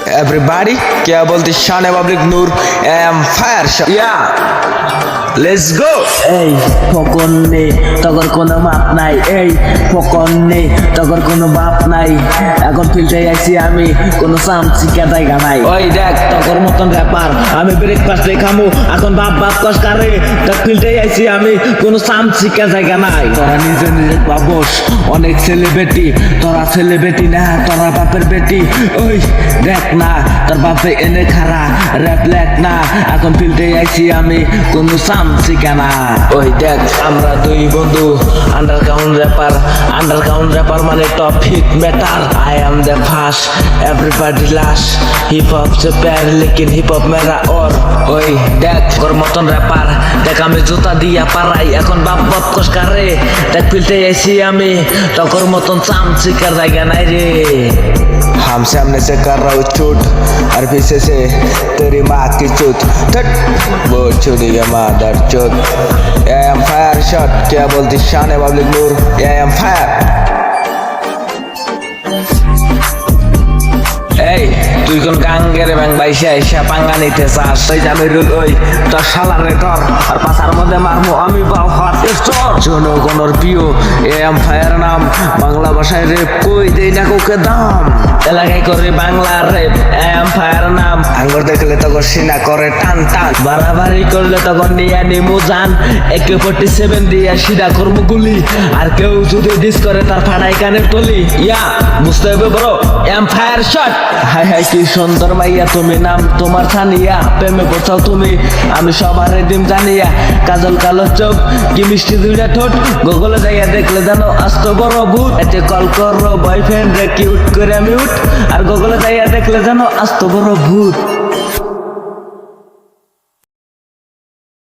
Everybody, क्या बोलते शान पब्लिक नूर एम फायर या लेट्स गो। এই ফকন নেই তগর কোনো মাপ নাই, এই ফকন নেই তগর কোনো বাপ নাই। এখন ফিল্টে আইছি আমি কোনো সামসি জায়গা নাই। ওই দেখ তগর মতন ব্যাপার আমি ব্রেকফাস্টে খামু, এখন বাপ বাপ কস কারে দেখ ফিল্টে আইছি আমি কোনো সামসি জায়গা নাই। তোরা নিজে নিজে বাবস অনেক সেলিব্রিটি, তোরা সেলিব্রিটি না তোরা বাপের বেটি। ওই দেখ না তোর বাপে এনে খারা র্যাপ লেখ না, এখন ফিল্টে আইছি আমি কোনো সামসি না। ওই দেখ আমরা দুই বন্ধু আন্ডারগ্রাউন্ড র্যাপার মানে top hit matter. I am the first everybody last, hip hop সে প্যার লেকিন হিপ হপ মেরা ওর। ওই দেখ তোর মতন র্যাপার দেখ আমি জুতা দিয়া পারাই, এখন বাপ বাপ কস কারে দেখ ফিলতে আইছি আমি তকর মতন চামচিকার জায়গা নাই রে। हम सामने से कर रहा हूँ चूट और पीछे से तेरी माँ की चूत थट वो छुरी है मादर चूत। आई एम फायर शॉट, क्या बोलती शान public Noor I am fire. এই তুই কোন গাঙ্গের ব্যাং বাইসা এসা পাঙ্গা নিতে চাস? ওই জামিরুল ওই তোর শালারে ধর আর পাশার মধ্যে মারমু আমি বাউ হাতে চর। জনগণের প্রিয় এম ফায়ার নাম, বাংলা ভাষায় রেপ কই দেই না কাউকে দাম। এলাকায় করে বাংলা রেপ এম ফায়ার নাম, আঙ্গুর দেখলে তো সিনা করে টান টান, বাড়াবাড়ি করলে তখন নিয়ে নিমু জান। AK-47 দিয়ে সিধা করবো গুলি, আর কেউ যদি ডিস করে তার ফাড়াই কানের তলি। ইয়া বুঝতে হবে বড় এম ফায়ার শট। হাই হাই কি সুন্দর মাইয়া তুমি, নাম তোমার ছানিয়া, প্রেমে পড়ছাও তুমি আমি সবার দিম জানিয়া। কাজল কালো চোখ কি মিষ্টি দুইটা ঠোঁট, গুগলে যাইয়া দেখলে জানো আস্ত বড় ভূত। এতে কল করো বয়ফ্রেন্ড রে কিউট করে মিউট, আর গুগলে যাইয়া দেখলে জানো আস্ত বড় ভূত।